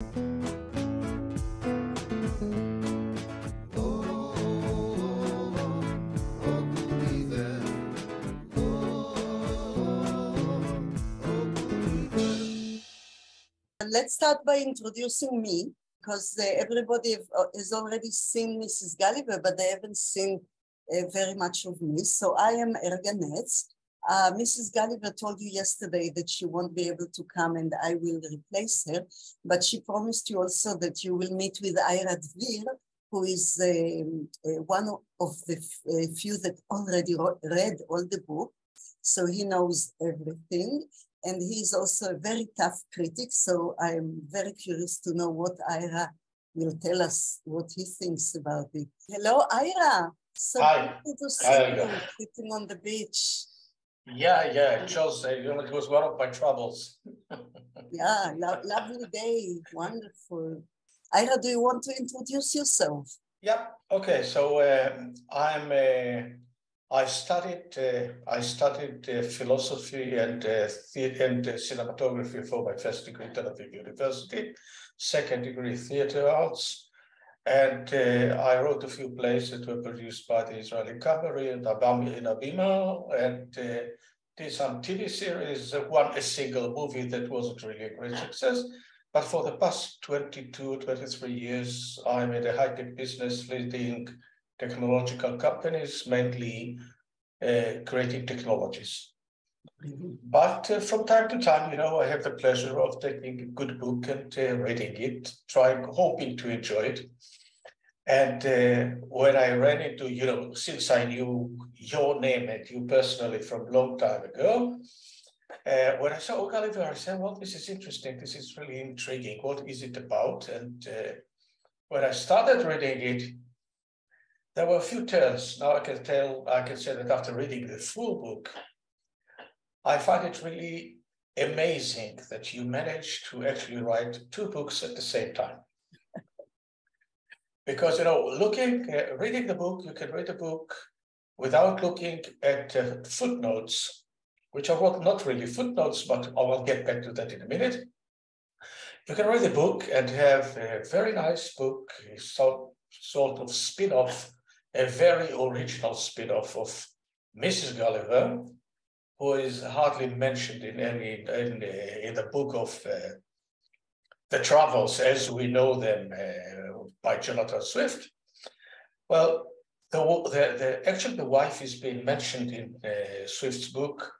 Let's start by introducing me, because everybody has already seen Mrs. Gulliver, but they haven't seen very much of me. So I am Erga Netz. Mrs. Gulliver told you yesterday that she won't be able to come and I will replace her, but she promised you also that you will meet with Dvir, who is one of the few that already read all the book, so he knows everything. And he's also a very tough critic, so I'm very curious to know what Ira will tell us, what he thinks about it. Hello, Ira. So good to see you sitting on the beach. Yeah, it shows it was one of my troubles. Yeah, lovely day, wonderful. Ira, do you want to introduce yourself? Yeah, okay. So I studied philosophy and cinematography for my first degree, Tel Aviv University, second degree theater arts, and I wrote a few plays that were produced by the Israeli Cabaret and in Abima, and did some TV series, a single movie that wasn't really a great success. But for the past 22, 23 years, I'm in the high-tech business leading technological companies, mainly creating technologies. But from time to time, I have the pleasure of taking a good book and reading it, hoping to enjoy it. And when I ran into, since I knew your name and you personally from a long time ago, when I saw Gulliver, I said, well, this is interesting. This is really intriguing. What is it about? And when I started reading it, there were a few turns. Now I can say that after reading the full book, I find it really amazing that you managed to actually write two books at the same time. Because, reading the book, you can read a book without looking at footnotes, which are not really footnotes, but I will get back to that in a minute. You can read the book and have a very nice book, sort of spin-off, a very original spin-off of Mrs. Gulliver, who is hardly mentioned in the book of the travels as we know them by Jonathan Swift. Well, actually the wife is being mentioned in Swift's book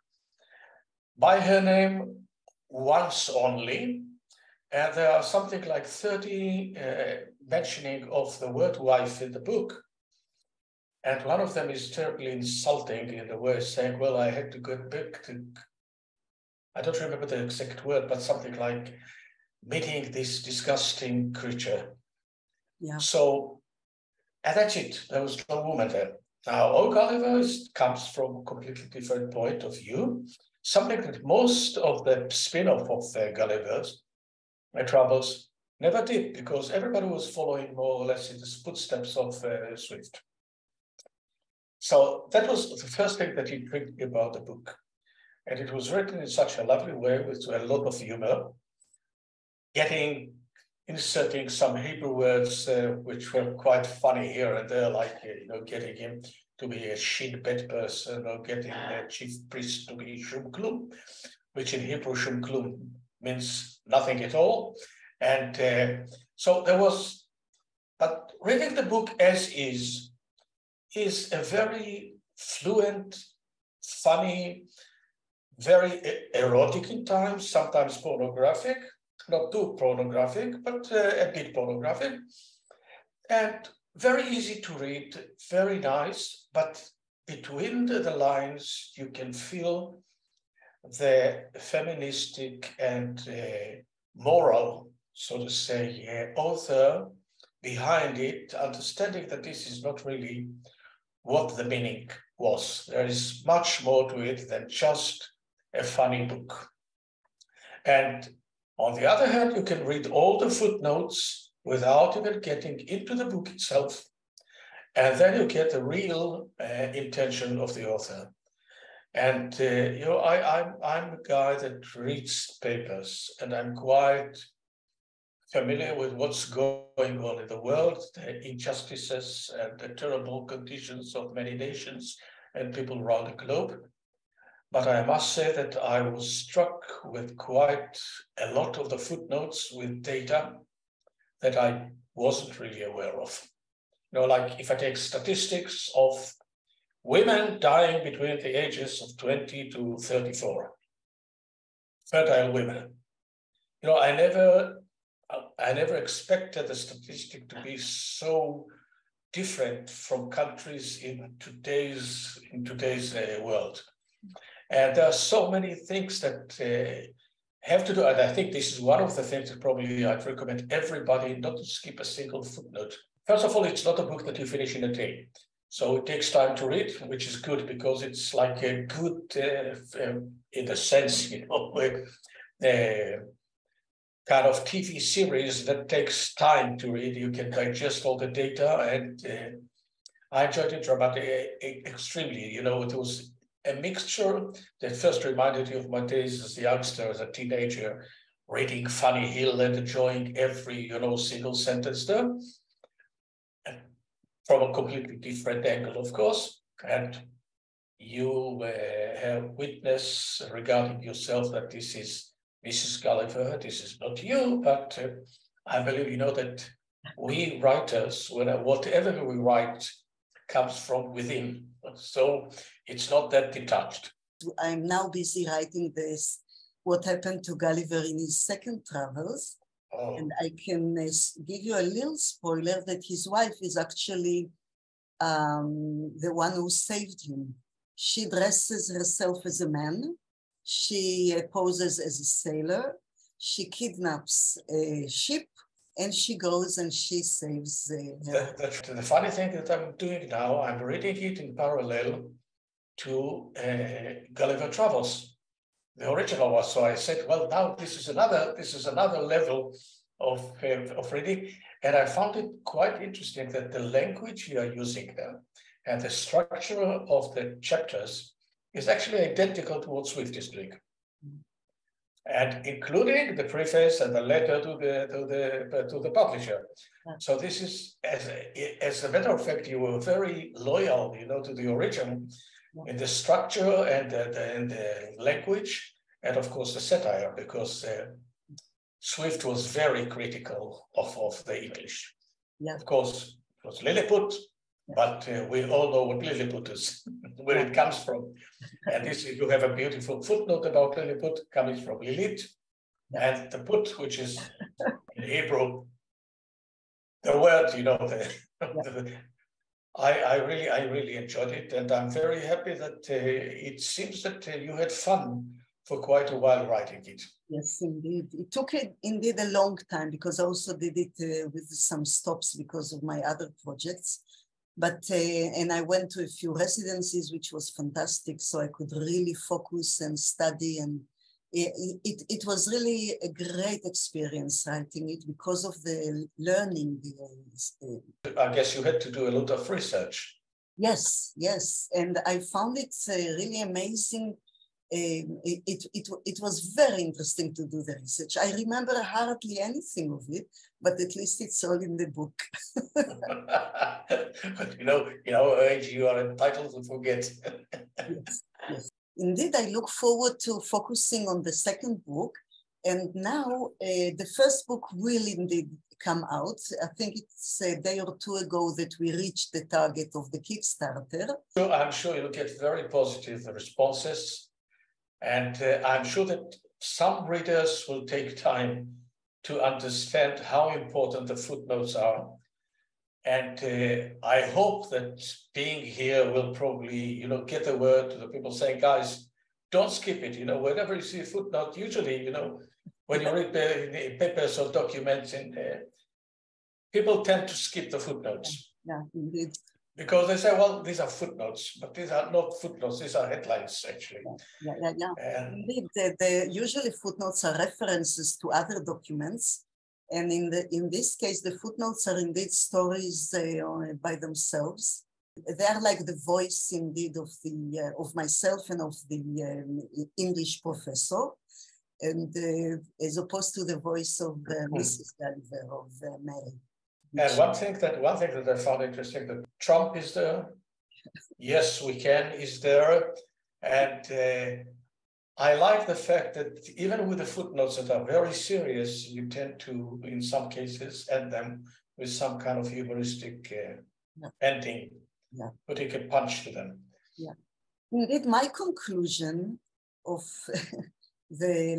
by her name once only, and there are something like 30 mentioning of the word wife in the book. And one of them is terribly insulting in the way saying, well, I had to go back to, I don't remember the exact word, but something like meeting this disgusting creature. Yeah. So, and that's it. There was no woman there. Now, Gulliver comes from a completely different point of view, something that most of the spin-off of Gulliver's Travels never did, because everybody was following more or less in the footsteps of Swift. So that was the first thing that intrigued me about the book. And it was written in such a lovely way with a lot of humor, inserting some Hebrew words which were quite funny here and there, like, getting him to be a shin bet person, or getting the chief priest to be shum klum, which in Hebrew shum klum means nothing at all. And so there was, but reading the book as is a very fluent, funny, very erotic in times, sometimes pornographic, not too pornographic, but a bit pornographic, and very easy to read, very nice, but between the lines, you can feel the feministic and moral, so to say, author behind it, understanding that this is not really what the meaning was. There is much more to it than just a funny book. And on the other hand, you can read all the footnotes without even getting into the book itself. And then you get the real intention of the author. And I'm a guy that reads papers, and I'm quite familiar with what's going on in the world, the injustices and the terrible conditions of many nations and people around the globe. But I must say that I was struck with quite a lot of the footnotes with data that I wasn't really aware of. You know, like if I take statistics of women dying between the ages of 20 to 34, fertile women. You know, I never expected the statistic to be so different from countries in today's world. And there are so many things that have to do, and I think this is one of the things that probably I'd recommend everybody not to skip a single footnote. First of all, it's not a book that you finish in a day. So it takes time to read, which is good because it's like a good, in a sense, you know, kind of TV series that takes time to read. You can digest all the data, and I enjoyed it extremely. You know, it was a mixture that first reminded you of my days as a youngster, as a teenager, reading Funny Hill and enjoying every, you know, single sentence there. And from a completely different angle, of course. And you have witness regarding yourself that this is Mrs. Gulliver, this is not you, but I believe, you know, that we writers, whatever we write comes from within. So it's not that detached. I'm now busy writing this, what happened to Gulliver in his second travels. Oh. And I can give you a little spoiler that his wife is actually the one who saved him. She dresses herself as a man. She poses as a sailor. She kidnaps a ship, and she goes and she saves her. The funny thing that I'm doing now, I'm reading it in parallel to Gulliver Travels, the original one. So I said, well, now this is another level of reading, and I found it quite interesting that the language you are using there and the structure of the chapters is actually identical to what Swift is doing, and including the preface and the letter to the publisher. So this is, as a matter of fact, you were very loyal, you know, to the original in the structure and the language, and of course the satire, because Swift was very critical of the English. Yeah. Of course, it was Lilliput, but we all know what Lilliput is, where it comes from. And this, you have a beautiful footnote about Lilliput coming from Lilith, and the put, which is in Hebrew, the word, you know, I really enjoyed it, and I'm very happy that it seems that you had fun for quite a while writing it. Yes, indeed. It took indeed a long time because I also did it with some stops because of my other projects. But, and I went to a few residencies, which was fantastic. So I could really focus and study, and it was really a great experience writing it because of the learning. I guess you had to do a lot of research. Yes, yes. And I found it really amazing. It was very interesting to do the research. I remember hardly anything of it, but at least it's all in the book. But you know, in our age, you are entitled to forget. Yes, yes. Indeed, I look forward to focusing on the second book. And now the first book will indeed come out. I think it's a day or two ago that we reached the target of the Kickstarter. So I'm sure you'll get very positive responses. And I'm sure that some readers will take time to understand how important the footnotes are. And I hope that being here will probably, you know, get the word to the people saying, guys, don't skip it. You know, whenever you see a footnote, usually, you know, when you read the papers or documents, people tend to skip the footnotes. Yeah, indeed. Because they say, well, these are footnotes, but these are not footnotes, these are headlines, actually. Yeah. Indeed, usually footnotes are references to other documents. And in this case, the footnotes are indeed stories by themselves. They are like the voice, indeed, of myself and of the English professor. and as opposed to the voice of Mrs. Gulliver, of Mary. And one thing that I found interesting, that Trump is there. Yes, we can is there. And I like the fact that even with the footnotes that are very serious, you tend to, in some cases, end them with some kind of humoristic ending, putting a punch to them. Yeah. Indeed, my conclusion of the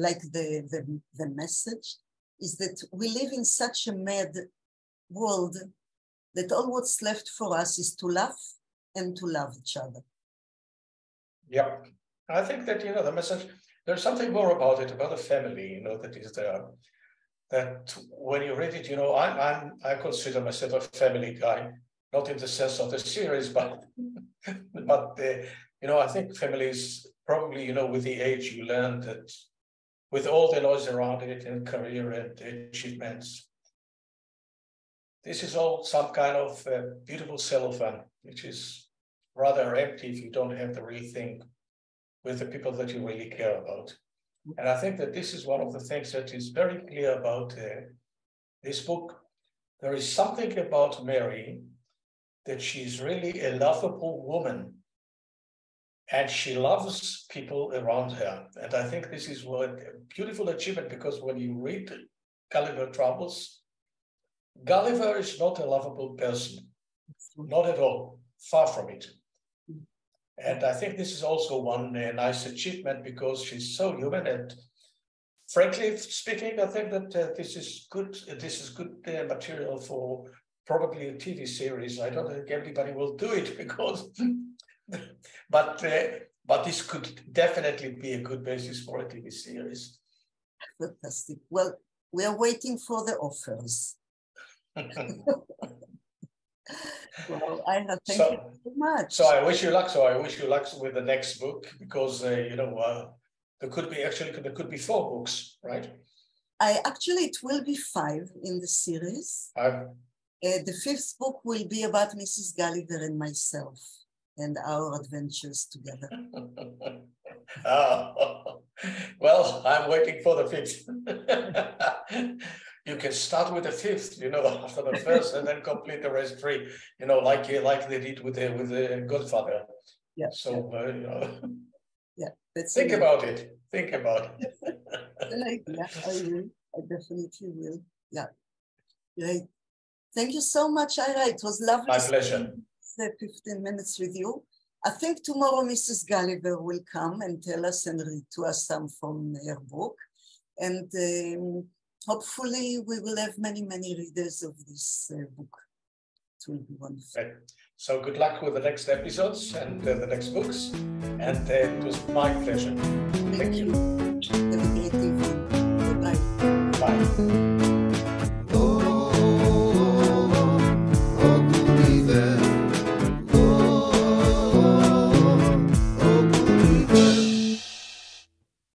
message is that we live in such a mad world that all what's left for us is to laugh and to love each other. Yeah, I think that, the message, there's something more about it, about the family, that is there. That when you read it, I consider myself a family guy, not in the sense of the series, but I think families probably, with the age you learn that with all the noise around it and career and achievements, this is all some kind of beautiful cellophane, which is rather empty if you don't have the real thing with the people that you really care about. And I think that this is one of the things that is very clear about this book. There is something about Mary that she's really a lovable woman, and she loves people around her. And I think this is a beautiful achievement, because when you read Gulliver Travels, Gulliver is not a lovable person, not at all, far from it. And I think this is also one nice achievement, because she's so human. And frankly speaking, I think that this is good. This is good material for probably a TV series. I don't think everybody will do it, because, but this could definitely be a good basis for a TV series. Fantastic. Well, we are waiting for the offers. Well, thank you so much. So I wish you luck. So I wish you luck with the next book, because there could be 4 books, right? It will be 5 in the series. The 5th book will be about Mrs. Gulliver and myself and our adventures together. Well, I'm waiting for the 5th. You can start with the 5th, after the 1st, and then complete the rest 3, like they did with the Godfather. Yeah. So, yeah. Think about it. Think about it. Yeah, I will. I definitely will. Yeah. Great. Thank you so much, Ira. It was lovely. My pleasure. 15 minutes with you. I think tomorrow Mrs. Gulliver will come and tell us and read to us some from her book. And hopefully we will have many, many readers of this book. It will be wonderful. Okay. So good luck with the next episodes and the next books. And it was my pleasure. Thank you. Have a great evening.